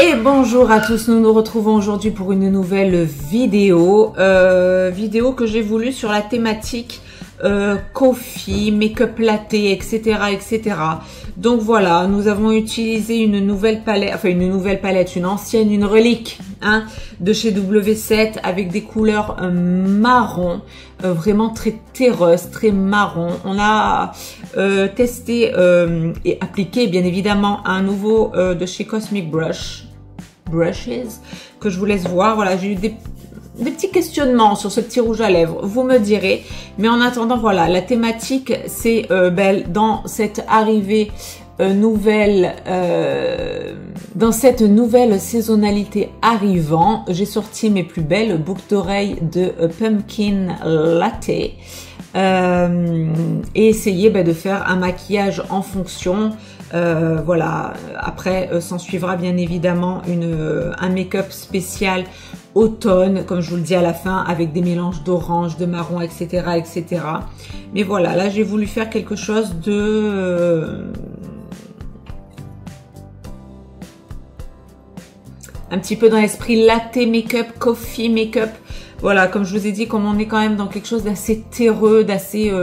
Et bonjour à tous, nous nous retrouvons aujourd'hui pour une nouvelle vidéo, vidéo que j'ai voulu sur la thématique coffee, make-up latte, etc., etc. Donc voilà, nous avons utilisé une nouvelle palette, enfin une nouvelle palette, une ancienne, une relique hein, de chez W7 avec des couleurs marron, vraiment très terreuse, très marron. On a testé et appliqué bien évidemment un nouveau de chez Cosmic Brushes que je vous laisse voir. Voilà, j'ai eu des petits questionnements sur ce petit rouge à lèvres, vous me direz. Mais en attendant, voilà, la thématique, c'est dans cette arrivée nouvelle, dans cette nouvelle saisonnalité arrivant, j'ai sorti mes plus belles boucles d'oreilles de Pumpkin Latte et essayé de faire un maquillage en fonction. Voilà, après s'en suivra bien évidemment un make-up spécial automne, comme je vous le dis à la fin, avec des mélanges d'orange, de marron, etc., etc. Mais voilà, là j'ai voulu faire quelque chose de un petit peu dans l'esprit latte make-up, coffee make-up. Voilà, comme je vous ai dit, comme on est quand même dans quelque chose d'assez terreux, d'assez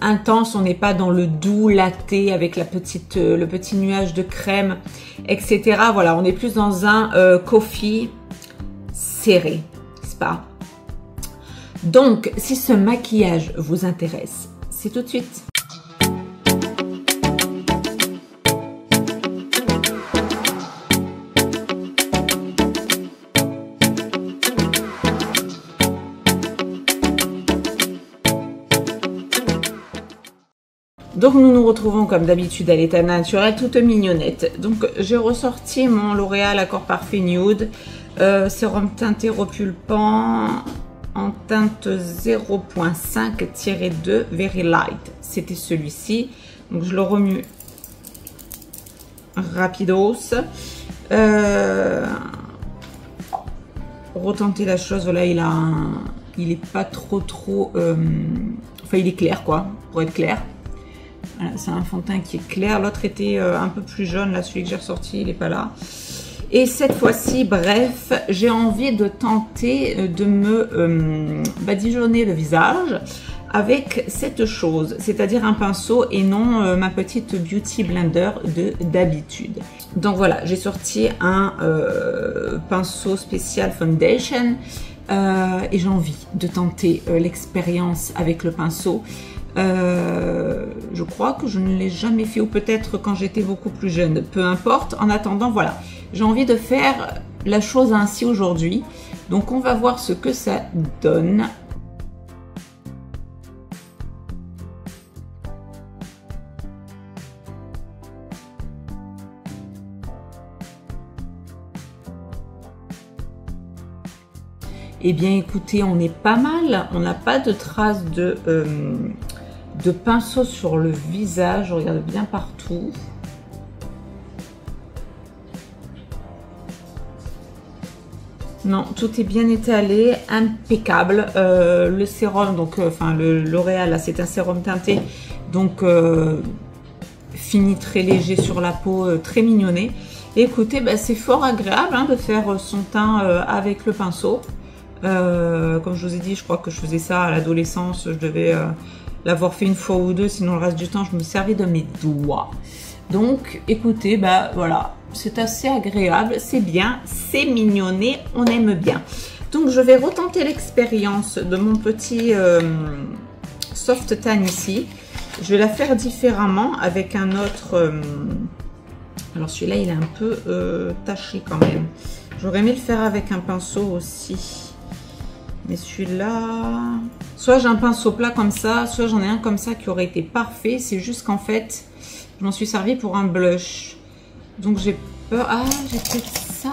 intense, on n'est pas dans le doux latte avec le petit nuage de crème, etc. Voilà, on est plus dans un coffee serré, n'est-ce pas? Donc, si ce maquillage vous intéresse, c'est tout de suite. Donc nous nous retrouvons comme d'habitude à l'état naturel, toute mignonnette. Donc j'ai ressorti mon L'Oréal Accord Parfait Nude, sérum teinté repulpant en teinte 0.5-2 Very Light. C'était celui-ci. Donc je le remue rapidos. Retenter la chose, voilà, il est pas trop, enfin il est clair quoi, pour être clair. Voilà, c'est un fond de teint qui est clair. L'autre était un peu plus jaune. Là, celui que j'ai ressorti, il n'est pas là. Et cette fois-ci, bref, j'ai envie de tenter de me badigeonner le visage avec cette chose, c'est-à-dire un pinceau et non ma petite Beauty Blender d'habitude. Donc voilà, j'ai sorti un pinceau spécial Foundation et j'ai envie de tenter l'expérience avec le pinceau. Je crois que je ne l'ai jamais fait, ou peut-être quand j'étais beaucoup plus jeune, peu importe. En attendant, voilà, j'ai envie de faire la chose ainsi aujourd'hui, donc on va voir ce que ça donne. Eh bien écoutez, on est pas mal, on n'a pas de traces de pinceau sur le visage, je regarde bien partout. Non, tout est bien étalé, impeccable. Le sérum, donc, enfin le L'Oréal, là c'est un sérum teinté, donc fini très léger sur la peau, très mignonné. Et écoutez, c'est fort agréable hein, de faire son teint avec le pinceau. Comme je vous ai dit, je crois que je faisais ça à l'adolescence, je devais l'avoir fait une fois ou deux, sinon le reste du temps je me servais de mes doigts. Donc écoutez, voilà, c'est assez agréable, c'est bien, c'est mignonné, on aime bien. Donc je vais retenter l'expérience de mon petit soft tan ici. Je vais la faire différemment avec un autre, alors celui-là il est un peu taché quand même. J'aurais aimé le faire avec un pinceau aussi. Mais celui-là, soit j'ai un pinceau plat comme ça, soit j'en ai un comme ça qui aurait été parfait. C'est juste qu'en fait, je m'en suis servi pour un blush. Donc j'ai peur. Ah, j'ai peut-être ça.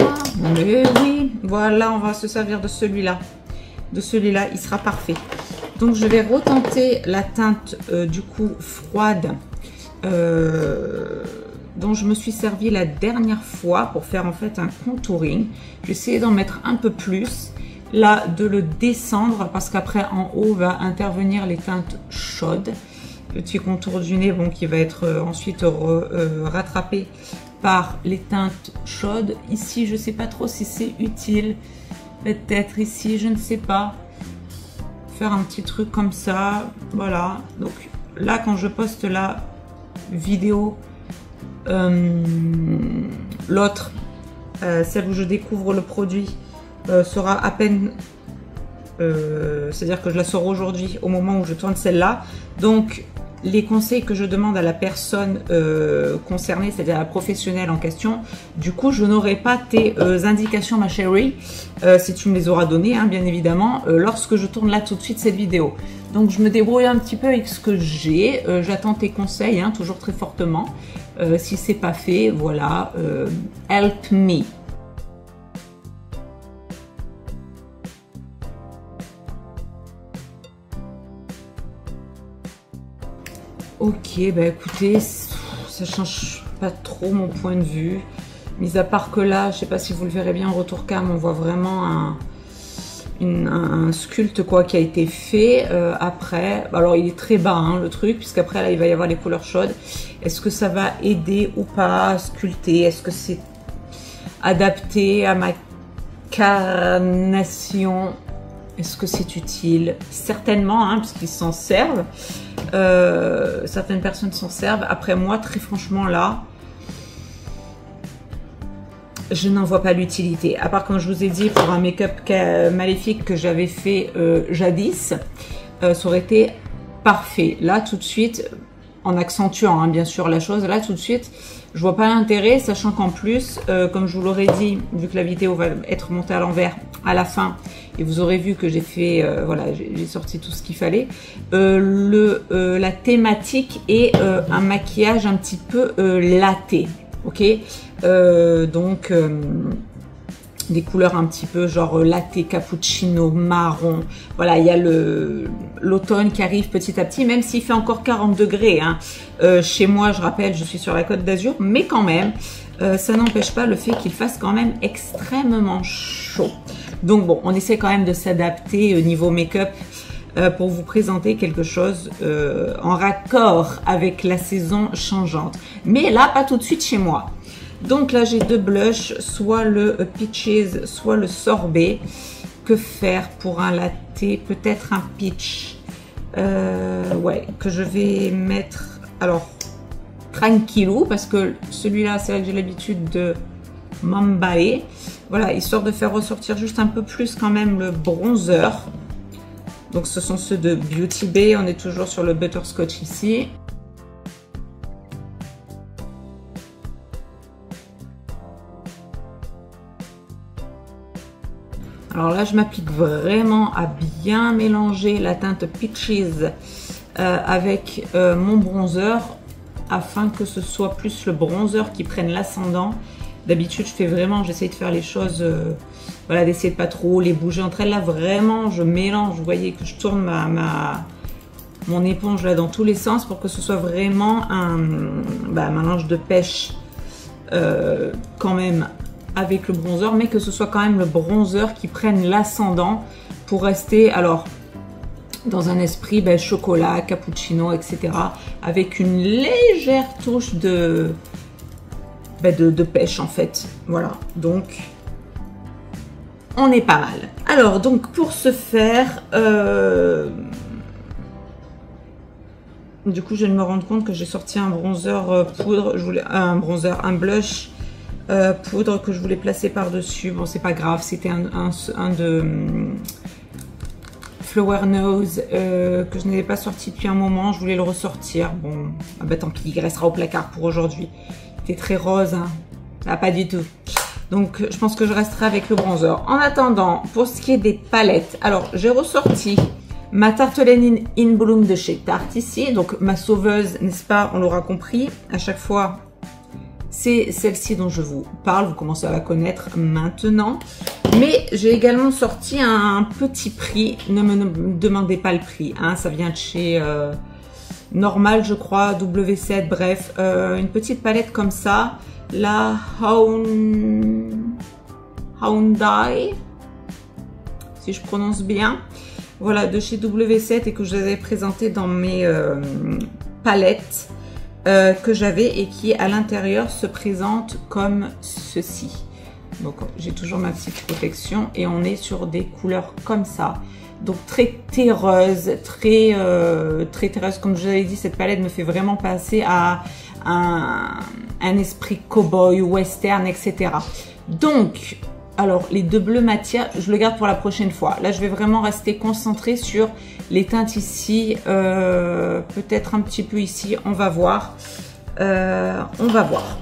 Mais oui, voilà, on va se servir de celui-là. De celui-là, il sera parfait. Donc je vais retenter la teinte du coup froide dont je me suis servi la dernière fois pour faire en fait un contouring. Je vais essayer d'en mettre un peu plus. Là, de le descendre parce qu'après en haut va intervenir les teintes chaudes. Petit contour du nez, bon, qui va être ensuite rattrapé par les teintes chaudes. Ici, je ne sais pas trop si c'est utile. Peut-être ici, je ne sais pas. Faire un petit truc comme ça. Voilà. Donc là, quand je poste la vidéo, l'autre, celle où je découvre le produit, sera à peine... c'est-à-dire que je la sors aujourd'hui au moment où je tourne celle-là. Donc, les conseils que je demande à la personne concernée, c'est-à-dire à la professionnelle en question, du coup, je n'aurai pas tes indications, ma chérie, si tu me les auras données, hein, bien évidemment, lorsque je tourne là tout de suite cette vidéo. Donc, je me débrouille un petit peu avec ce que j'ai. J'attends tes conseils, hein, toujours très fortement. Si c'est pas fait, voilà, help me. Ok, bah écoutez, ça change pas trop mon point de vue. Mis à part que là, je sais pas si vous le verrez bien en retour cam, on voit vraiment un sculpte quoi qui a été fait après. Alors il est très bas hein, le truc, puisqu'après là il va y avoir les couleurs chaudes. Est-ce que ça va aider ou pas à sculpter? Est-ce que c'est adapté à ma carnation? Est-ce que c'est utile? Certainement, hein, puisqu'ils s'en servent. Certaines personnes s'en servent. Après moi, très franchement, là, je n'en vois pas l'utilité. À part, comme je vous ai dit, pour un make-up maléfique que j'avais fait jadis, ça aurait été parfait. Là, tout de suite, en accentuant, hein, bien sûr, la chose, là, tout de suite, je vois pas l'intérêt, sachant qu'en plus, comme je vous l'aurais dit, vu que la vidéo va être montée à l'envers à la fin, et vous aurez vu que j'ai fait, voilà, j'ai sorti tout ce qu'il fallait, la thématique est un maquillage un petit peu laté, ok, donc des couleurs un petit peu genre latte, cappuccino, marron. Voilà, il y a l'automne qui arrive petit à petit, même s'il fait encore 40 degrés. Hein. Chez moi, je rappelle, je suis sur la Côte d'Azur, mais quand même, ça n'empêche pas le fait qu'il fasse quand même extrêmement chaud. Donc bon, on essaie quand même de s'adapter au niveau make-up pour vous présenter quelque chose en raccord avec la saison changeante. Mais là, pas tout de suite chez moi. Donc là, j'ai deux blushs, soit le Peaches, soit le Sorbet. Que faire pour un latte? Peut-être un peach. Ouais, que je vais mettre, alors, tranquillou, parce que celui-là, c'est là que j'ai l'habitude de m'emballer. Voilà, histoire de faire ressortir juste un peu plus quand même le bronzer. Donc ce sont ceux de Beauty Bay, on est toujours sur le Butterscotch ici. Alors là, je m'applique vraiment à bien mélanger la teinte Peaches avec mon bronzer afin que ce soit plus le bronzer qui prenne l'ascendant. D'habitude, je fais vraiment, j'essaye de faire les choses, voilà, d'essayer de pas trop les bouger entre elles. Là, vraiment, je mélange, vous voyez que je tourne mon éponge là dans tous les sens pour que ce soit vraiment un mélange de pêche quand même avec le bronzer, mais que ce soit quand même le bronzer qui prenne l'ascendant pour rester, alors, dans un esprit chocolat, cappuccino, etc. avec une légère touche de pêche en fait. Voilà, donc on est pas mal. Alors donc pour ce faire, du coup je viens de me rendre compte que j'ai sorti un bronzer poudre, un blush poudre que je voulais placer par dessus. Bon, c'est pas grave, c'était un de Flower Nose que je n'avais pas sorti depuis un moment, je voulais le ressortir. Bon, ah bah tant pis, il restera au placard pour aujourd'hui. C'était très rose, hein. Ah, pas du tout. Donc je pense que je resterai avec le bronzer. En attendant, pour ce qui est des palettes, alors j'ai ressorti ma Tartelaine in Bloom de chez Tarte ici, donc ma sauveuse, n'est-ce pas, on l'aura compris, à chaque fois c'est celle-ci dont je vous parle, vous commencez à la connaître maintenant. Mais j'ai également sorti un petit prix, ne me demandez pas le prix, hein, ça vient de chez Normal je crois, W7, bref, une petite palette comme ça, la Hyundai, si je prononce bien, voilà, de chez W7 et que je vous avais présenté dans mes palettes. que j'avais et qui à l'intérieur se présente comme ceci. Donc j'ai toujours ma petite protection et on est sur des couleurs comme ça. Donc très terreuse, très terreuse. Comme je vous avais dit, cette palette me fait vraiment passer à un esprit cow-boy, western, etc. Donc, alors les deux bleus matière, je le garde pour la prochaine fois. Là, je vais vraiment rester concentrée sur les teintes ici, peut-être un petit peu ici, on va voir. On va voir.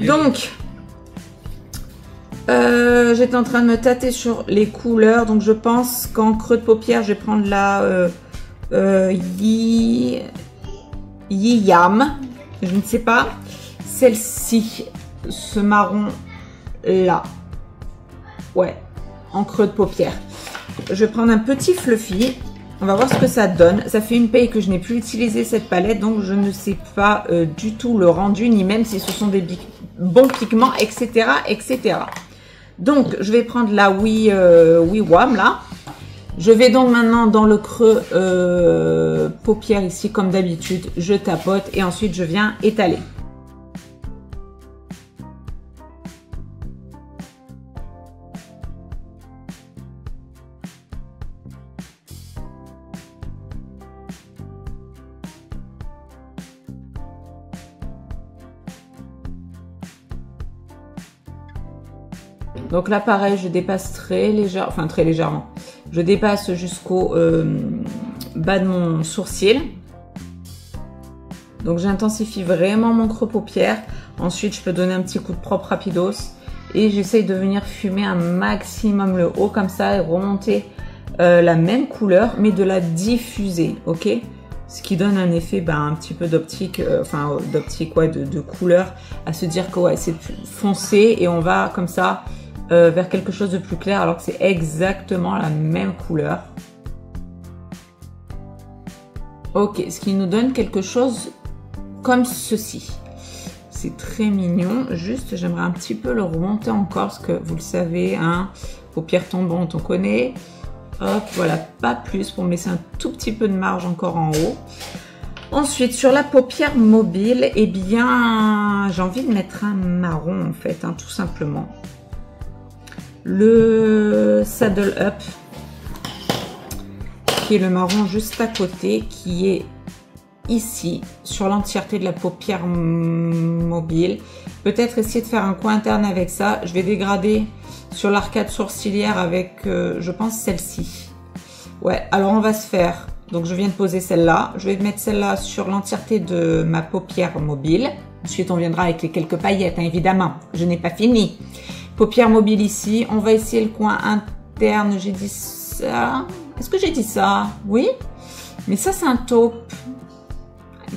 Donc, j'étais en train de me tâter sur les couleurs. Donc, je pense qu'en creux de paupière, je vais prendre la Yam. Je ne sais pas. Celle-ci, ce marron-là. Ouais, en creux de paupière. Je vais prendre un petit fluffy. On va voir ce que ça donne. Ça fait une paye que je n'ai plus utilisé cette palette. Donc, je ne sais pas du tout le rendu, ni même si ce sont des bons pigments, etc., etc. Donc, je vais prendre la Wam là. Je vais donc maintenant dans le creux paupière ici, comme d'habitude. Je tapote et ensuite je viens étaler. Donc là, pareil, je dépasse très légèrement, enfin très légèrement. Je dépasse jusqu'au bas de mon sourcil. Donc j'intensifie vraiment mon creux paupière. Ensuite, je peux donner un petit coup de propre rapidos. Et j'essaye de venir fumer un maximum le haut comme ça et remonter la même couleur, mais de la diffuser, ok? Ce qui donne un effet un petit peu d'optique, ouais, de couleur, à se dire que ouais, c'est foncé et on va comme ça vers quelque chose de plus clair alors que c'est exactement la même couleur. Ok, ce qui nous donne quelque chose comme ceci. C'est très mignon, juste j'aimerais un petit peu le remonter encore parce que vous le savez, hein, paupières tombantes on connaît. Hop, voilà, pas plus pour me laisser un tout petit peu de marge encore en haut. Ensuite, sur la paupière mobile, eh bien, j'ai envie de mettre un marron en fait, hein, tout simplement. Le Saddle Up, qui est le marron juste à côté, qui est ici, sur l'entièreté de la paupière mobile. Peut-être essayer de faire un coin interne avec ça. Je vais dégrader sur l'arcade sourcilière avec, je pense, celle-ci. Ouais, alors on va se faire... Donc, je viens de poser celle-là. Je vais mettre celle-là sur l'entièreté de ma paupière mobile. Ensuite, on viendra avec les quelques paillettes, hein, évidemment. Je n'ai pas fini. Paupière mobile ici. On va essayer le coin interne. J'ai dit ça. Est-ce que j'ai dit ça? Oui. Mais ça, c'est un taupe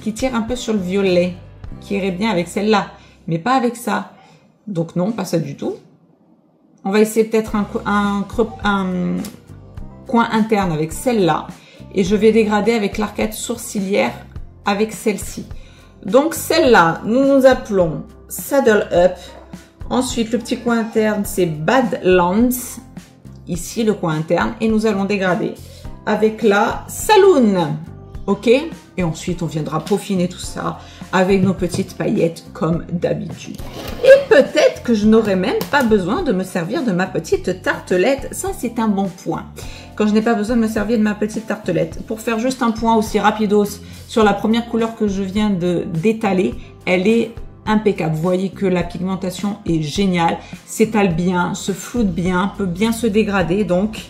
qui tire un peu sur le violet, qui irait bien avec celle-là, mais pas avec ça. Donc non, pas ça du tout. On va essayer peut-être un coin interne avec celle-là. Et je vais dégrader avec l'arcade sourcilière avec celle-ci. Donc celle-là, nous appelons Saddle Up. Ensuite, le petit coin interne, c'est Badlands. Ici, le coin interne. Et nous allons dégrader avec la Saloon. Ok? Et ensuite, on viendra peaufiner tout ça avec nos petites paillettes comme d'habitude. Et peut-être que je n'aurai même pas besoin de me servir de ma petite tartelette. Ça, c'est un bon point. Quand je n'ai pas besoin de me servir de ma petite tartelette. Pour faire juste un point aussi rapidos sur la première couleur que je viens d'étaler, elle est impeccable. Vous voyez que la pigmentation est géniale, s'étale bien, se floute bien, peut bien se dégrader, donc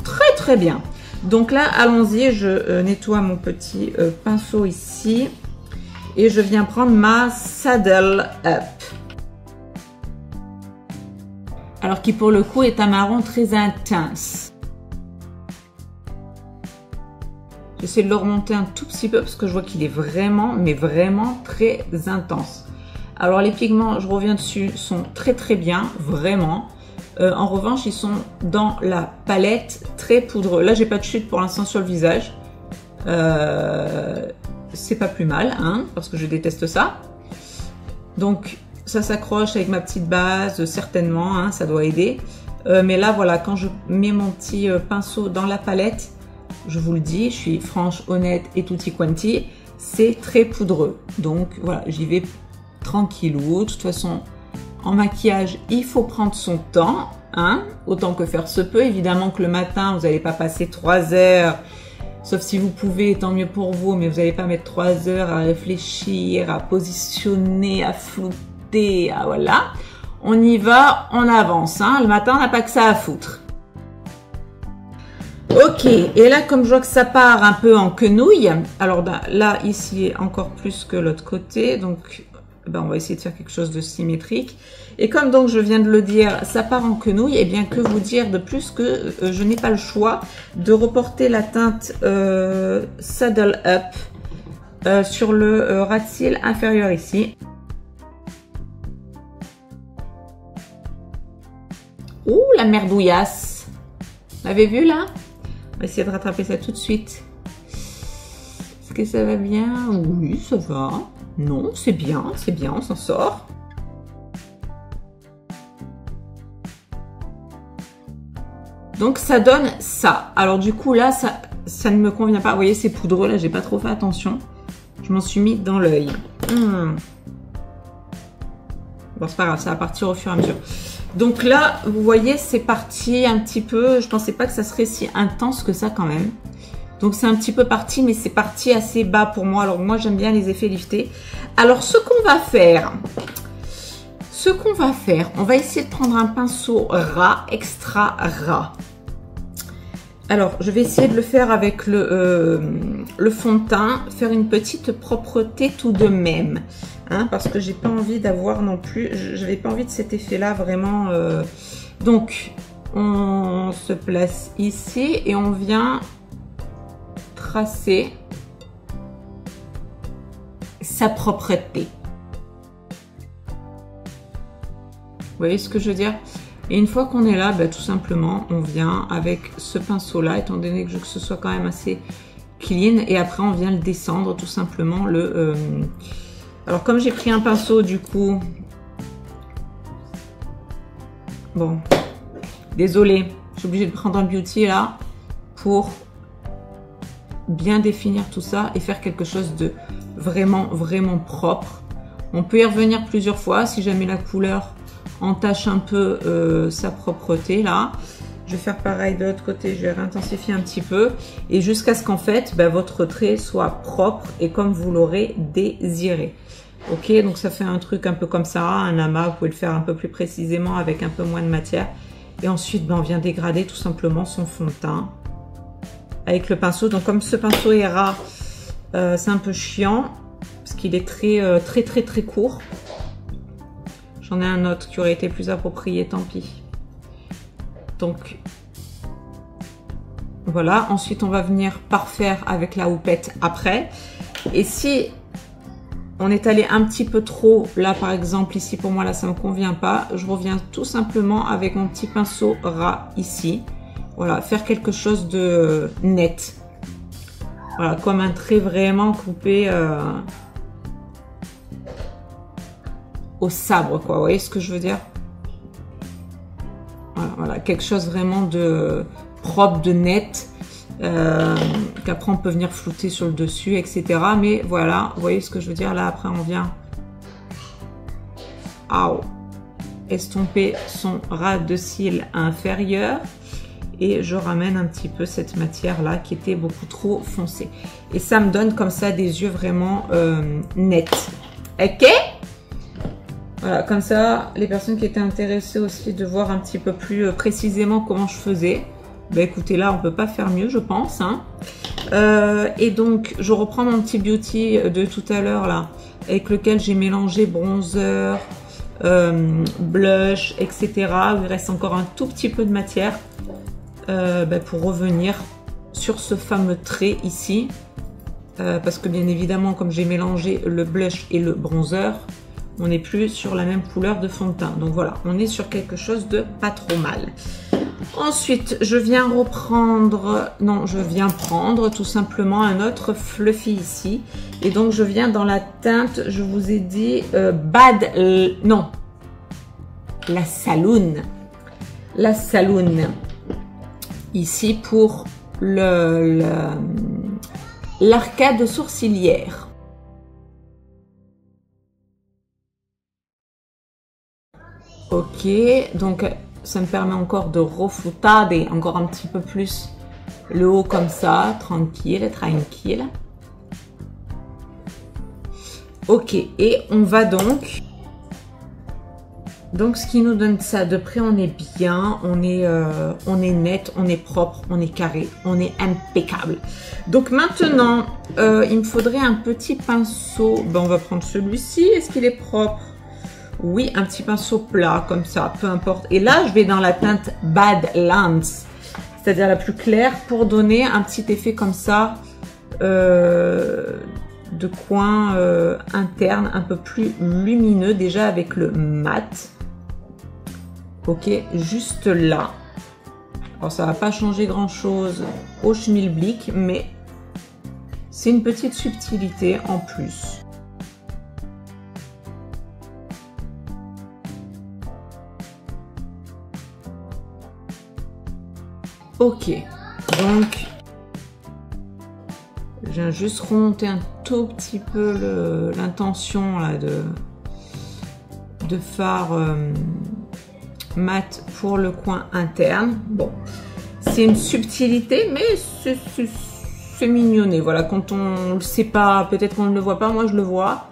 très très bien. Donc là, allons-y, je nettoie mon petit pinceau ici et je viens prendre ma Saddle Up. Alors qui pour le coup est un marron très intense. J'essaie de le remonter un tout petit peu parce que je vois qu'il est vraiment, mais vraiment très intense. Alors les pigments, je reviens dessus, sont très très bien, vraiment. En revanche, ils sont dans la palette très poudreux. Là, j'ai pas de chute pour l'instant sur le visage. C'est pas plus mal, hein, parce que je déteste ça. Donc, ça s'accroche avec ma petite base, certainement, hein, ça doit aider. Mais là, voilà, quand je mets mon petit pinceau dans la palette, je vous le dis, je suis franche, honnête et tutti quanti, c'est très poudreux. Donc voilà, j'y vais tranquillou. De toute façon, en maquillage, il faut prendre son temps, hein, autant que faire se peut. Évidemment que le matin, vous n'allez pas passer 3 heures, sauf si vous pouvez, tant mieux pour vous, mais vous n'allez pas mettre 3 heures à réfléchir, à positionner, à flouter, à voilà. On y va, on avance, hein. Le matin, on n'a pas que ça à foutre. Ok, et là, comme je vois que ça part un peu en quenouille, alors ben, là, ici, encore plus que l'autre côté, donc ben, on va essayer de faire quelque chose de symétrique. Et comme donc je viens de le dire, ça part en quenouille, et bien que vous dire de plus que je n'ai pas le choix de reporter la teinte Saddle Up sur le ras de cils inférieur ici. Ouh, la merdouillasse! Vous l'avez vu là? On va essayer de rattraper ça tout de suite. Est-ce que ça va bien? Oui, ça va. Non, c'est bien, on s'en sort. Donc ça donne ça. Alors du coup là, ça ne me convient pas. Vous voyez, c'est poudreux, là, j'ai pas trop fait attention. Je m'en suis mis dans l'œil. Bon, c'est pas grave, ça va partir au fur et à mesure. Donc là, vous voyez, c'est parti un petit peu. Je pensais pas que ça serait si intense que ça quand même. Donc c'est un petit peu parti, mais c'est parti assez bas pour moi. Alors moi, j'aime bien les effets liftés. Alors ce qu'on va faire, on va essayer de prendre un pinceau ras, extra ras. Alors, je vais essayer de le faire avec le fond de teint, faire une petite propreté tout de même. Hein, parce que j'ai pas envie d'avoir non plus, je n'avais pas envie de cet effet-là vraiment. Donc, on se place ici et on vient tracer sa propreté. Vous voyez ce que je veux dire? Et une fois qu'on est là, bah, tout simplement, on vient avec ce pinceau-là, étant donné que ce soit quand même assez clean. Et après, on vient le descendre, tout simplement. Alors, comme j'ai pris un pinceau, du coup... Bon, désolée, je suis obligée de prendre un beauty, là, pour bien définir tout ça et faire quelque chose de vraiment, vraiment propre. On peut y revenir plusieurs fois, si jamais la couleur... entache un peu sa propreté là. Je vais faire pareil de l'autre côté, je vais réintensifier un petit peu et jusqu'à ce qu'en fait votre trait soit propre et comme vous l'aurez désiré. Ok, donc ça fait un truc un peu comme ça, un amas. Vous pouvez le faire un peu plus précisément avec un peu moins de matière et ensuite on vient dégrader tout simplement son fond de teint avec le pinceau. Donc comme ce pinceau est ras, c'est un peu chiant parce qu'il est très court. J'en ai un autre qui aurait été plus approprié, tant pis. Donc, voilà. Ensuite, on va venir parfaire avec la houppette après. Et si on est allé un petit peu trop, là par exemple, ici pour moi, là ça ne me convient pas, je reviens tout simplement avec mon petit pinceau ras ici. Voilà, faire quelque chose de net. Voilà, comme un trait vraiment coupé... au sabre, quoi. Vous voyez ce que je veux dire? Voilà, quelque chose vraiment de propre, de net, qu'après on peut venir flouter sur le dessus, etc. Mais voilà, vous voyez ce que je veux dire? Là, après, on vient estomper son ras de cils inférieur et je ramène un petit peu cette matière-là qui était beaucoup trop foncée. Et ça me donne comme ça des yeux vraiment nets. Ok? Voilà, comme ça, les personnes qui étaient intéressées aussi de voir un petit peu plus précisément comment je faisais, bah écoutez, là, on peut pas faire mieux, je pense. Hein. Et donc, je reprends mon petit beauty de tout à l'heure, là, avec lequel j'ai mélangé bronzer, blush, etc. Il reste encore un tout petit peu de matière pour revenir sur ce fameux trait ici. Parce que bien évidemment, comme j'ai mélangé le blush et le bronzer, on n'est plus sur la même couleur de fond de teint. Donc voilà, on est sur quelque chose de pas trop mal. Ensuite, je viens reprendre, non, je viens prendre tout simplement un autre fluffy ici. Et donc, je viens dans la teinte, je vous ai dit, non, la Saloon. La Saloon. Ici pour l'arcade sourcilière. Ok, donc ça me permet encore de refoutarder encore un petit peu plus le haut comme ça, tranquille, tranquille. Ok, et on va donc ce qui nous donne ça, de près on est bien, on est net, on est propre, on est carré, on est impeccable. Donc maintenant, il me faudrait un petit pinceau, ben, on va prendre celui-ci, est-ce qu'il est propre? Oui, un petit pinceau plat, comme ça, peu importe. Et là, je vais dans la teinte Badlands, c'est-à-dire la plus claire, pour donner un petit effet comme ça, de coin interne, un peu plus lumineux, déjà avec le mat. Ok, juste là. Alors, ça va pas changer grand-chose au schmilblick, mais c'est une petite subtilité en plus. Ok, donc je viens juste remonter un tout petit peu l'intention là de fard mat pour le coin interne. Bon, c'est une subtilité, mais c'est mignonné. Voilà, quand on le sait pas, peut-être qu'on ne le voit pas, moi je le vois.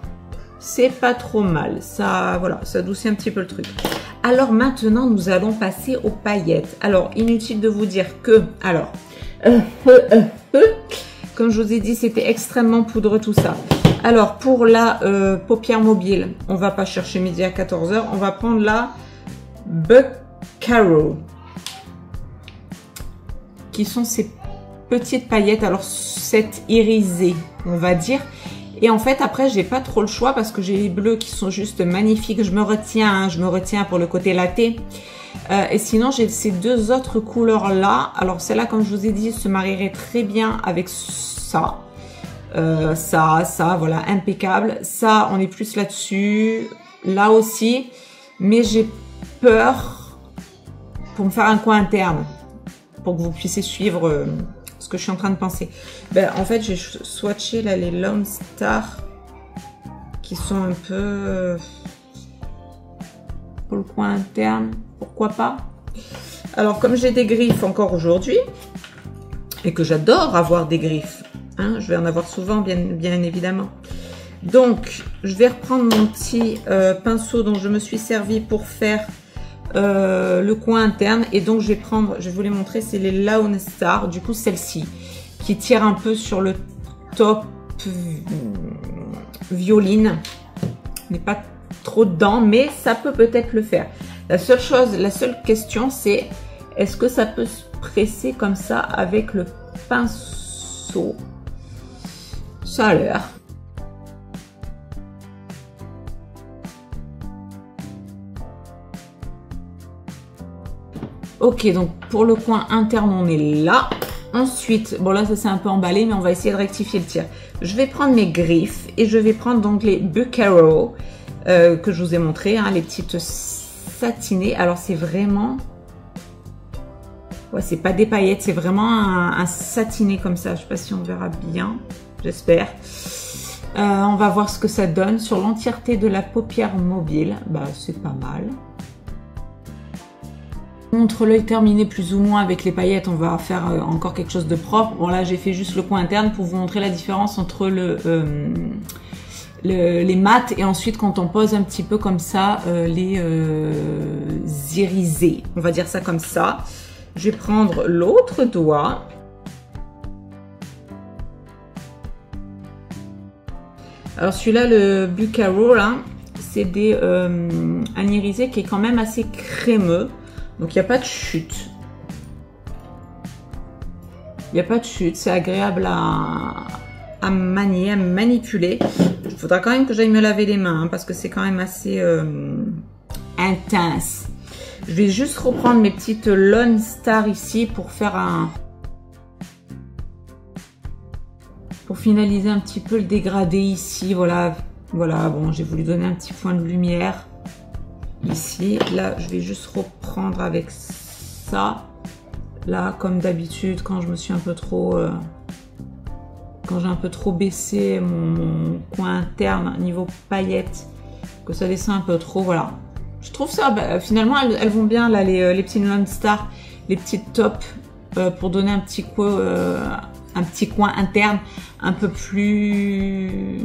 C'est pas trop mal. Ça, voilà, ça adoucit un petit peu le truc. Alors maintenant, nous allons passer aux paillettes. Alors, inutile de vous dire que, alors, comme je vous ai dit, c'était extrêmement poudreux tout ça. Alors, pour la paupière mobile, on va pas chercher midi à 14 h, on va prendre la Bucaro, qui sont ces petites paillettes, alors cette irisée, on va dire. Et en fait, après, j'ai pas trop le choix parce que j'ai les bleus qui sont juste magnifiques. Je me retiens pour le côté latte. Et sinon, j'ai ces deux autres couleurs-là. Alors, celle-là, comme je vous ai dit, se marierait très bien avec ça. Ça, voilà, impeccable. Ça, on est plus là-dessus. Là aussi. Mais j'ai peur pour me faire un coin interne. Pour que vous puissiez suivre... ce que je suis en train de penser. Ben, en fait, j'ai swatché là les Lone Star qui sont un peu pour le coin interne. Pourquoi pas? Alors, comme j'ai des griffes encore aujourd'hui et que j'adore avoir des griffes, hein, je vais en avoir souvent, bien évidemment. Donc, je vais reprendre mon petit pinceau dont je me suis servi pour faire le coin interne, et donc je vais prendre, je vais vous les montrer, c'est les Lone Star, du coup celle-ci qui tire un peu sur le top violine, n'est pas trop dedans, mais ça peut peut-être le faire. La seule question, c'est est-ce que ça peut se presser comme ça avec le pinceau? Ça a l'air. Ok, donc pour le coin interne, on est là. Ensuite, bon là, ça s'est un peu emballé, mais on va essayer de rectifier le tir. Je vais prendre mes griffes et je vais prendre donc les Bucaro que je vous ai montré, hein, les petites satinées. Alors, c'est vraiment... Ouais, c'est pas des paillettes, c'est vraiment un satiné comme ça. Je sais pas si on verra bien, j'espère. On va voir ce que ça donne sur l'entièreté de la paupière mobile. Bah, c'est pas mal. Entre l'œil terminé plus ou moins avec les paillettes, on va faire encore quelque chose de propre. Bon là, j'ai fait juste le coin interne pour vous montrer la différence entre les mats et ensuite quand on pose un petit peu comme ça les irisés. On va dire ça comme ça. Je vais prendre l'autre doigt. Alors celui-là, le Bucaro, là, c'est un irisé qui est quand même assez crémeux. Donc, il n'y a pas de chute. Il n'y a pas de chute. C'est agréable à manier, à manipuler. Il faudra quand même que j'aille me laver les mains, hein, parce que c'est quand même assez intense. Je vais juste reprendre mes petites Lone Star ici pour faire un... Pour finaliser un petit peu le dégradé ici. Voilà, voilà. Bon, j'ai voulu donner un petit point de lumière ici. Là, je vais juste reprendre avec ça. Là, comme d'habitude, quand je me suis un peu trop... quand j'ai un peu trop baissé mon coin interne niveau paillettes, que ça descend un peu trop, voilà. Je trouve ça, bah, finalement, elles vont bien, là, les petites Lone Star, les petites tops, pour donner un petit coin interne un peu plus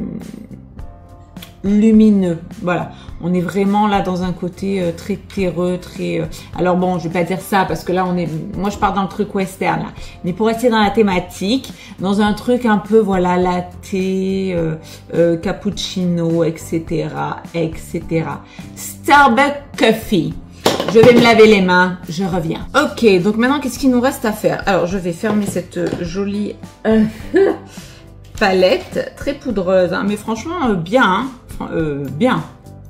lumineux. Voilà, on est vraiment là dans un côté très terreux, très... Alors bon, je vais pas dire ça parce que là on est... Moi je pars dans le truc western là. Mais pour rester dans la thématique, dans un truc un peu, voilà, latte, cappuccino, etc., etc. Starbucks Coffee. Je vais me laver les mains, je reviens. Ok, donc maintenant qu'est-ce qu'il nous reste à faire? Alors je vais fermer cette jolie palette, très poudreuse, hein, mais franchement bien, hein, bien.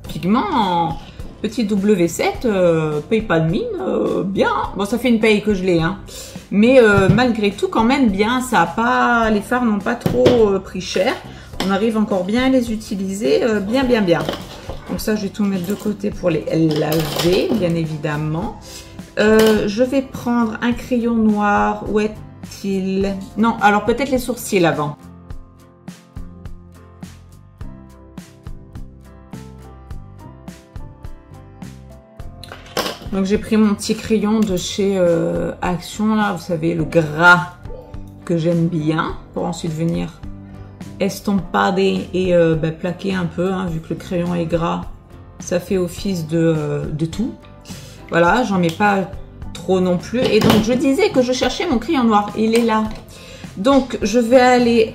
Pigment en petit W7, paye pas de mine, bien. Hein. Bon, ça fait une paye que je l'ai, hein. Mais malgré tout, quand même bien. Ça a pas, les fards n'ont pas trop pris cher. On arrive encore bien à les utiliser, bien. Donc ça, je vais tout mettre de côté pour les laver, bien évidemment. Je vais prendre un crayon noir. Où est-il? Non, alors peut-être les sourcils avant. Donc j'ai pris mon petit crayon de chez Action, là, vous savez, le gras que j'aime bien, pour ensuite venir estompader et plaquer un peu, hein, vu que le crayon est gras, ça fait office de tout. Voilà, j'en mets pas trop non plus. Et donc je disais que je cherchais mon crayon noir, il est là. Donc je vais aller...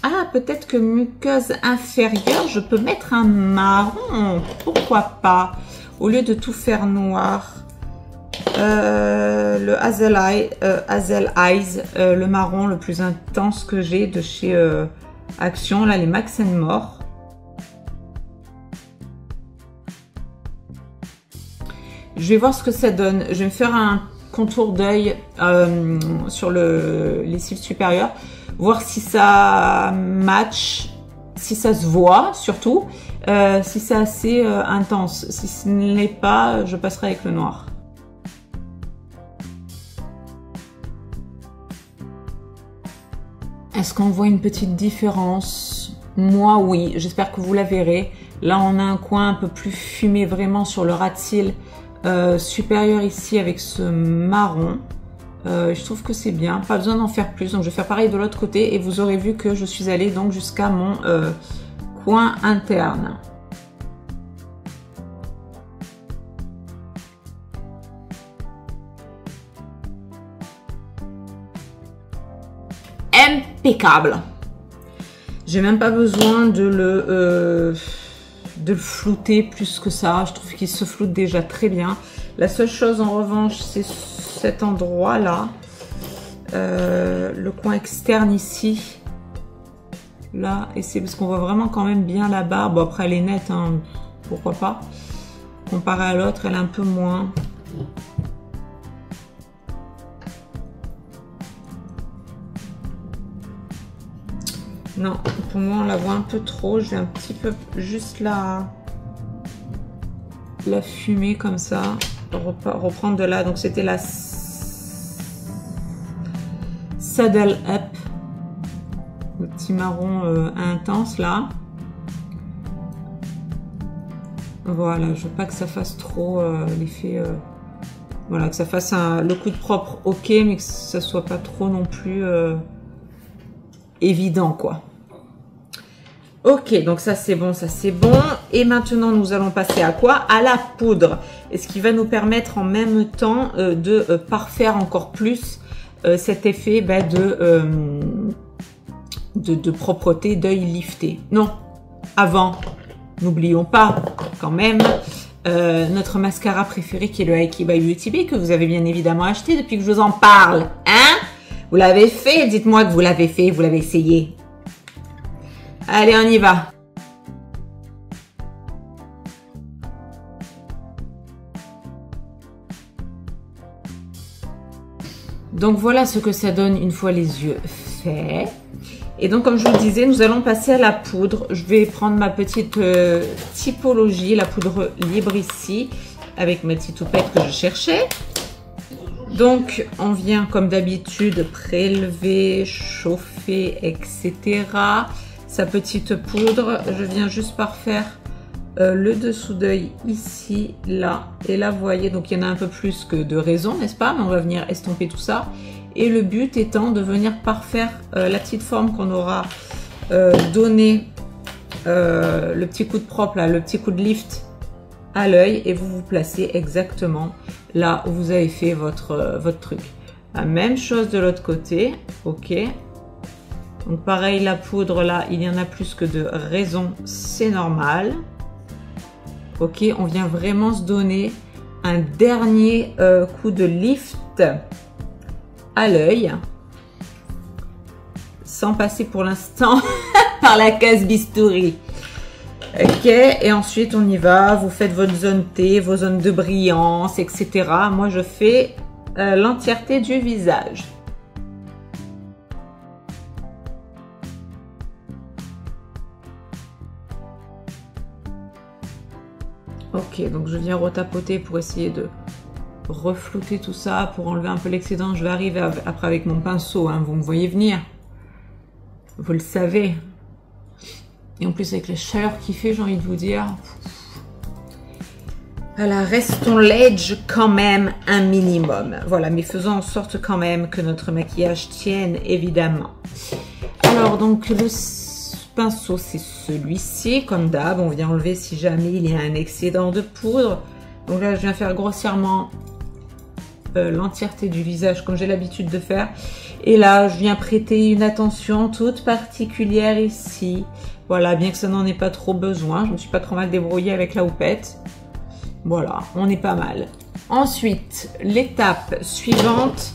Ah, peut-être que muqueuse inférieure, je peux mettre un marron. Pourquoi pas? Au lieu de tout faire noir. Le Hazel Eyes, le marron le plus intense que j'ai de chez Action. Là, les Max & More. Je vais voir ce que ça donne. Je vais me faire un contour d'œil sur les cils supérieurs. Voir si ça match, si ça se voit surtout, si c'est assez intense. Si ce n'est pas, je passerai avec le noir. Est-ce qu'on voit une petite différence? Moi, oui. J'espère que vous la verrez. Là, on a un coin un peu plus fumé vraiment sur le ras de cils supérieur ici avec ce marron. Je trouve que c'est bien, pas besoin d'en faire plus, donc je vais faire pareil de l'autre côté et vous aurez vu que je suis allée donc jusqu'à mon coin interne. Impeccable. J'ai même pas besoin de le flouter plus que ça, je trouve qu'il se floute déjà très bien. La seule chose en revanche, c'est cet endroit là, le coin externe ici, là, et c'est parce qu'on voit vraiment quand même bien la barre. Bon, après elle est nette, hein, pourquoi pas, comparé à l'autre elle est un peu moins. Non, pour moi on la voit un peu trop, je vais un petit peu juste la fumer comme ça, reprendre de là. Donc c'était la Saddle Up, le petit marron intense là. Voilà, je veux pas que ça fasse trop l'effet, voilà, que ça fasse le coup de propre, ok, mais que ça soit pas trop non plus évident quoi. Ok, donc ça c'est bon, ça c'est bon. Et maintenant nous allons passer à quoi? À la poudre. Et ce qui va nous permettre en même temps de parfaire encore plus cet effet de propreté, d'œil lifté. Non, avant, n'oublions pas quand même notre mascara préféré qui est le Hikey by Beauty Bay, que vous avez bien évidemment acheté depuis que je vous en parle. Hein? Vous l'avez fait? Dites-moi que vous l'avez fait, vous l'avez essayé. Allez, on y va. Donc voilà ce que ça donne une fois les yeux faits. Et donc comme je vous le disais, nous allons passer à la poudre. Je vais prendre ma petite typologie, la poudre libre ici, avec ma petite houppette que je cherchais. Donc on vient comme d'habitude prélever, chauffer, etc. Sa petite poudre, je viens juste par faire le dessous d'œil ici, là et là, vous voyez, donc il y en a un peu plus que de raison, n'est-ce pas? Mais on va venir estomper tout ça. Et le but étant de venir parfaire la petite forme qu'on aura donné, le petit coup de propre, là, le petit coup de lift à l'œil, et vous vous placez exactement là où vous avez fait votre truc. La même chose de l'autre côté, ok. Donc pareil, la poudre là, il y en a plus que de raison, c'est normal. Ok, on vient vraiment se donner un dernier coup de lift à l'œil, sans passer pour l'instant par la case bistouri. Ok, et ensuite on y va, vous faites votre zone T, vos zones de brillance, etc. Moi je fais l'entièreté du visage. Ok, donc je viens retapoter pour essayer de reflouter tout ça, pour enlever un peu l'excédent. Je vais arriver après avec mon pinceau, hein, vous me voyez venir. Vous le savez. Et en plus avec les chaleurs qu'il fait, j'ai envie de vous dire. Voilà, restons l'edge quand même un minimum. Voilà, mais faisons en sorte quand même que notre maquillage tienne, évidemment. Alors donc le pinceau, c'est celui-ci, comme d'hab. On vient enlever si jamais il y a un excédent de poudre. Donc là, je viens faire grossièrement l'entièreté du visage, comme j'ai l'habitude de faire. Et là, je viens prêter une attention toute particulière ici. Voilà, bien que ça n'en ait pas trop besoin. Je ne me suis pas trop mal débrouillée avec la houppette. Voilà, on est pas mal. Ensuite, l'étape suivante.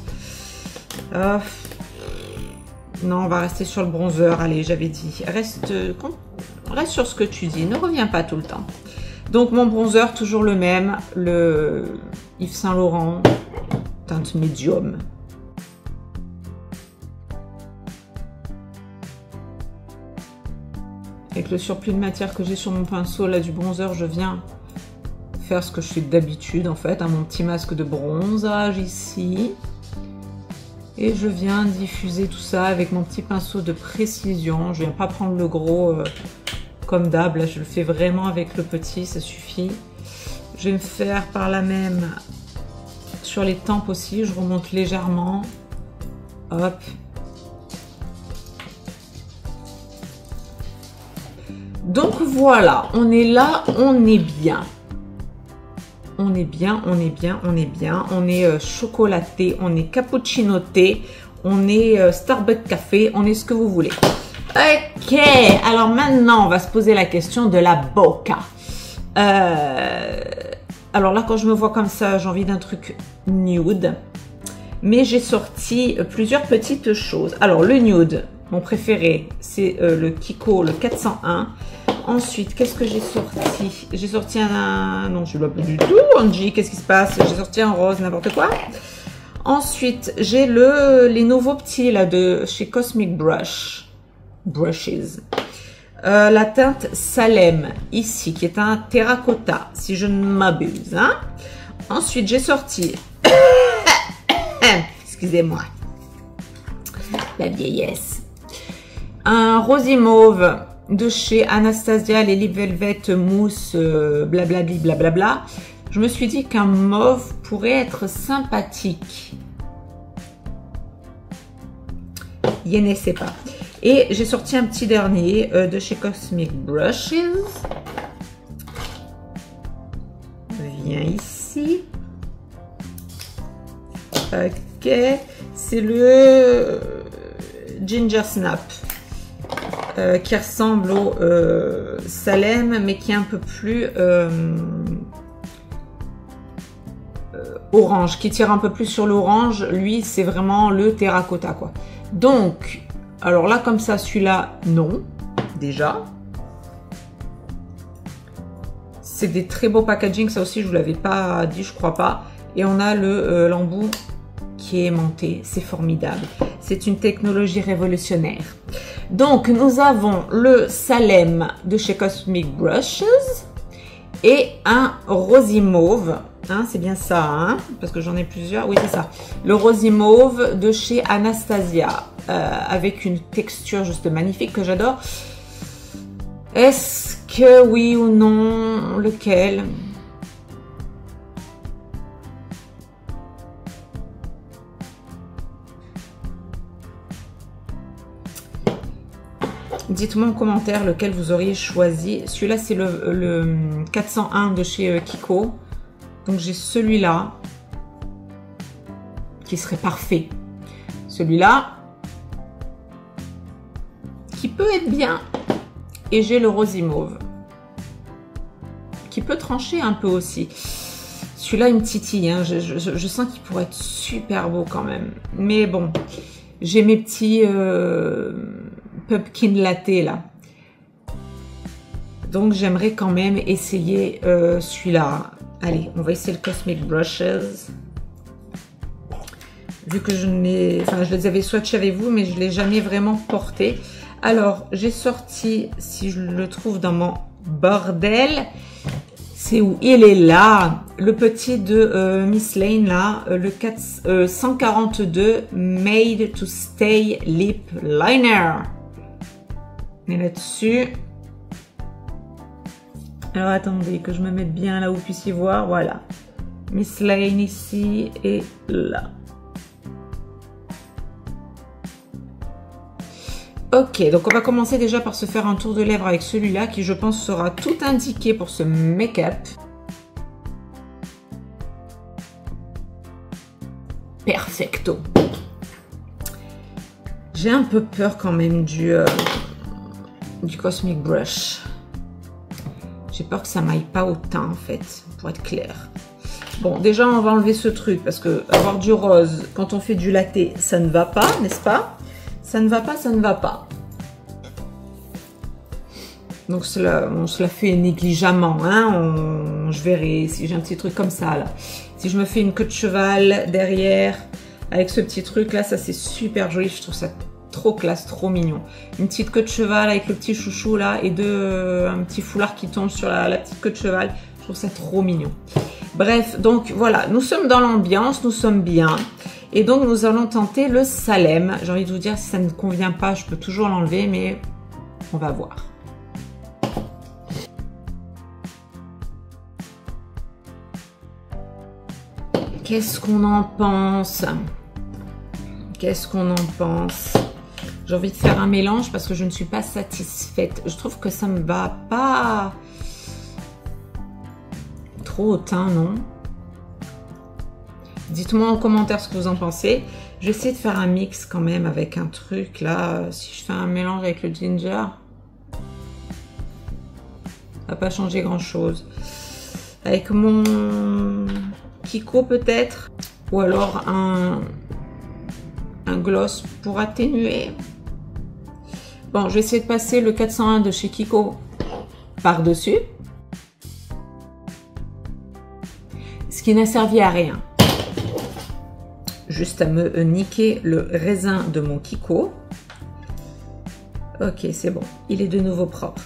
Non, on va rester sur le bronzer. Allez, j'avais dit. Reste sur ce que tu dis. Ne reviens pas tout le temps. Donc, mon bronzer, toujours le même. Le Yves Saint Laurent, teinte médium. Avec le surplus de matière que j'ai sur mon pinceau, là, du bronzer, je viens faire ce que je fais d'habitude, en fait. Hein, mon petit masque de bronzage ici. Et je viens diffuser tout ça avec mon petit pinceau de précision. Je viens pas prendre le gros comme d'hab. Là, je le fais vraiment avec le petit, ça suffit. Je vais me faire par là même sur les tempes aussi. Je remonte légèrement. Hop. Donc voilà, on est là, on est bien. On est bien, on est bien, on est bien. On est chocolaté, on est cappuccinoté, on est Starbucks café, on est ce que vous voulez. Ok, alors maintenant, on va se poser la question de la bokeh. Alors là, quand je me vois comme ça, j'ai envie d'un truc nude. Mais j'ai sorti plusieurs petites choses. Alors, le nude, mon préféré, c'est le Kiko, le 401. Ensuite, qu'est-ce que j'ai sorti? J'ai sorti un... Non, je ne vois plus du tout, Angie. Qu'est-ce qui se passe? J'ai sorti un rose, n'importe quoi. Ensuite, j'ai les nouveaux petits, là, de chez Cosmic Brushes. La teinte Salem, ici, qui est un terracotta, si je ne m'abuse. Hein? Ensuite, j'ai sorti... Excusez-moi. La vieillesse. Un rosy mauve de chez Anastasia, les Lip Velvet mousse, blablabli, blablabla. Je me suis dit qu'un mauve pourrait être sympathique. Je ne sais pas. Et j'ai sorti un petit dernier de chez Cosmic Brushes. Viens ici. Ok. C'est le Ginger Snap. Qui ressemble au Salem, mais qui est un peu plus orange, qui tire un peu plus sur l'orange. Lui, c'est vraiment le terracotta, quoi. Donc, alors là, comme ça, celui-là, non, déjà. C'est des très beaux packaging, ça aussi, je vous l'avais pas dit, je crois pas. Et on a le l'embout qui est aimantée. C'est formidable. C'est une technologie révolutionnaire. Donc, nous avons le Salem de chez Cosmic Brushes et un Rosy Mauve. Hein, c'est bien ça, hein, parce que j'en ai plusieurs. Oui, c'est ça. Le Rosy Mauve de chez Anastasia, avec une texture juste magnifique que j'adore. Est-ce que oui ou non, lequel? Dites-moi en commentaire lequel vous auriez choisi. Celui-là, c'est le 401 de chez Kiko. Donc, j'ai celui-là qui serait parfait. Celui-là qui peut être bien. Et j'ai le Rosy Mauve qui peut trancher un peu aussi. Celui-là, il me titille. Hein. Je sens qu'il pourrait être super beau quand même. Mais bon, j'ai mes petits pumpkin latte là. Donc, j'aimerais quand même essayer celui-là. Allez, on va essayer le Cosmic Brushes. Vu que je les avais swatchés avec vous, mais je ne l'ai jamais vraiment porté. Alors, j'ai sorti, si je le trouve dans mon bordel, c'est où? Il est là, le petit de Miss Lane, là, le 142 Made to Stay Lip Liner. Et là-dessus... Alors, attendez, que je me mette bien là où vous puissiez voir. Voilà. Miss Lane ici et là. Ok, donc on va commencer déjà par se faire un tour de lèvres avec celui-là qui, je pense, sera tout indiqué pour ce make-up. Perfecto. J'ai un peu peur quand même du Cosmic Brush. J'ai peur que ça m'aille pas au teint, en fait, pour être clair. Bon, déjà, on va enlever ce truc, parce que avoir du rose, quand on fait du latte, ça ne va pas, n'est-ce pas? Ça ne va pas, ça ne va pas. Donc, on se la fait négligemment, hein. Je verrai si j'ai un petit truc comme ça, là. Si je me fais une queue de cheval derrière, avec ce petit truc, là, ça, c'est super joli. Je trouve ça trop classe, trop mignon. Une petite queue de cheval avec le petit chouchou là et un petit foulard qui tombe sur la petite queue de cheval. Je trouve ça trop mignon. Bref, donc voilà, nous sommes dans l'ambiance, nous sommes bien. Et donc nous allons tenter le Salem. J'ai envie de vous dire, si ça ne convient pas, je peux toujours l'enlever, mais on va voir. Qu'est-ce qu'on en pense? Qu'est-ce qu'on en pense? J'ai envie de faire un mélange parce que je ne suis pas satisfaite. Je trouve que ça me va pas trop au teint, non? Dites-moi en commentaire ce que vous en pensez. Je vais essayer de faire un mix quand même avec un truc là. Si je fais un mélange avec le ginger, ça va pas changer grand chose. Avec mon Kiko peut-être, ou alors un gloss pour atténuer. Bon, je vais essayer de passer le 401 de chez Kiko par-dessus. Ce qui n'a servi à rien. Juste à me niquer le raisin de mon Kiko. Ok, c'est bon. Il est de nouveau propre.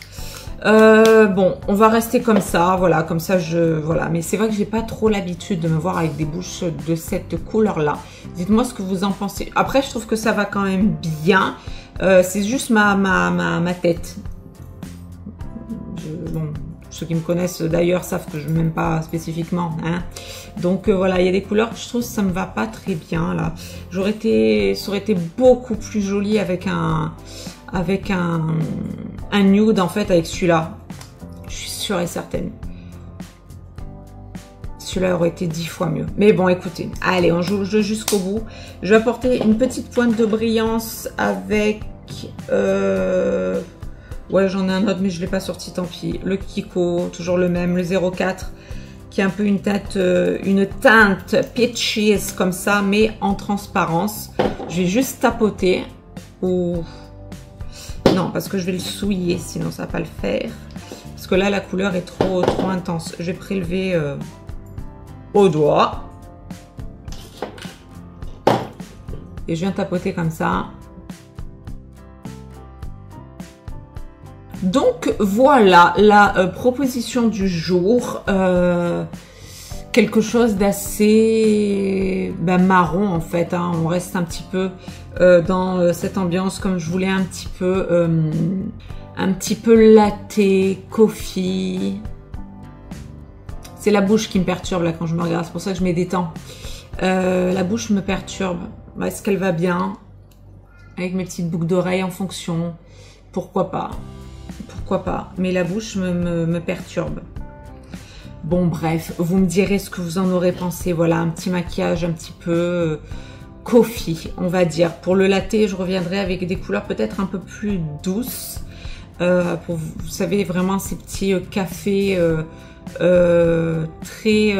Bon, on va rester comme ça. Voilà, comme ça, voilà. Mais c'est vrai que j'ai pas trop l'habitude de me voir avec des bouches de cette couleur-là. Dites-moi ce que vous en pensez. Après, je trouve que ça va quand même bien. C'est juste ma tête. Bon, ceux qui me connaissent d'ailleurs savent que je m'aime pas spécifiquement. Hein. Donc voilà, il y a des couleurs que je trouve que ça me va pas très bien là. Ça aurait été beaucoup plus joli avec un nude en fait avec celui-là. Je suis sûre et certaine. Celui-là aurait été 10 fois mieux. Mais bon, écoutez, allez, on joue le jeu jusqu'au bout. Je vais apporter une petite pointe de brillance avec... Ouais, j'en ai un autre, mais je ne l'ai pas sorti, tant pis. Le Kiko, toujours le même, le 04, qui est un peu une teinte peaches comme ça, mais en transparence. Je vais juste tapoter. Ou... Non, parce que je vais le souiller, sinon ça ne va pas le faire. Parce que là, la couleur est trop intense. Je vais prélever au doigt. et je viens tapoter comme ça. Donc voilà la proposition du jour. Quelque chose d'assez marron en fait, hein. On reste un petit peu dans cette ambiance comme je voulais, un petit peu latte, coffee. C'est la bouche qui me perturbe là quand je me regarde, c'est pour ça que je mets des temps. La bouche me perturbe. Est-ce qu'elle va bien? Avec mes petites boucles d'oreilles en fonction. Pourquoi pas? Pourquoi pas? Mais la bouche me perturbe. Bon bref, vous me direz ce que vous en aurez pensé. Voilà, un petit maquillage un petit peu coffee, on va dire. Pour le latte, je reviendrai avec des couleurs peut-être un peu plus douces. Pour, vous savez, vraiment ces petits cafés très...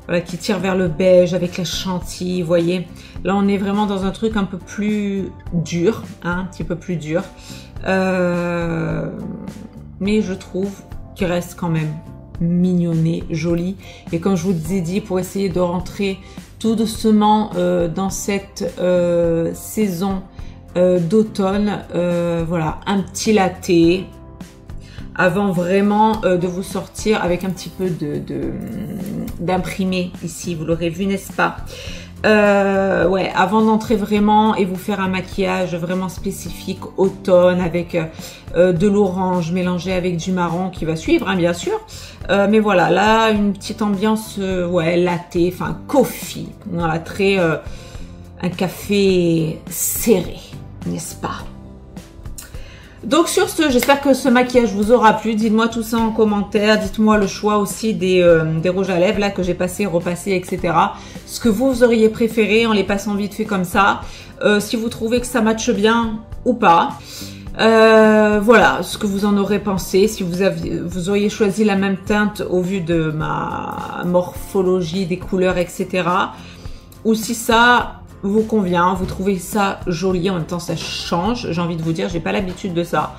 voilà, qui tirent vers le beige avec la chantilly, vous voyez. Là, on est vraiment dans un truc un peu plus dur, hein, un petit peu plus dur. Mais je trouve qu'il reste quand même mignonné, joli. Et comme je vous ai dit, pour essayer de rentrer tout doucement dans cette saison d'automne, voilà, un petit latte avant vraiment de vous sortir avec un petit peu d'imprimé ici, vous l'aurez vu, n'est-ce pas? Ouais, avant d'entrer vraiment et vous faire un maquillage vraiment spécifique automne avec de l'orange mélangé avec du marron qui va suivre, hein, bien sûr. Mais voilà, là une petite ambiance ouais, latte, enfin coffee, voilà, très un café serré, n'est-ce pas? Donc sur ce, j'espère que ce maquillage vous aura plu. Dites-moi tout ça en commentaire. Dites-moi le choix aussi des rouges à lèvres là que j'ai passé, repassé, etc. Ce que vous auriez préféré en les passant vite fait comme ça. Si vous trouvez que ça matche bien ou pas. Voilà ce que vous en aurez pensé. Si vous auriez choisi la même teinte au vu de ma morphologie des couleurs, etc. Ou si ça vous convient, vous trouvez ça joli, en même temps ça change, j'ai envie de vous dire, j'ai pas l'habitude de ça.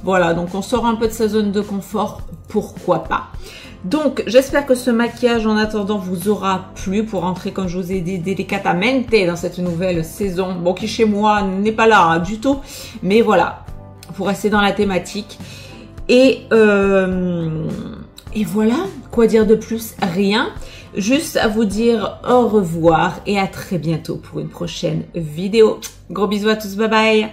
Voilà, donc on sort un peu de sa zone de confort, pourquoi pas. Donc j'espère que ce maquillage en attendant vous aura plu pour entrer, comme je vous ai dit, délicatamente dans cette nouvelle saison. Bon, qui chez moi n'est pas là hein, du tout, mais voilà, pour rester dans la thématique. Et voilà, quoi dire de plus? Rien. Juste à vous dire au revoir et à très bientôt pour une prochaine vidéo. Gros bisous à tous, bye bye!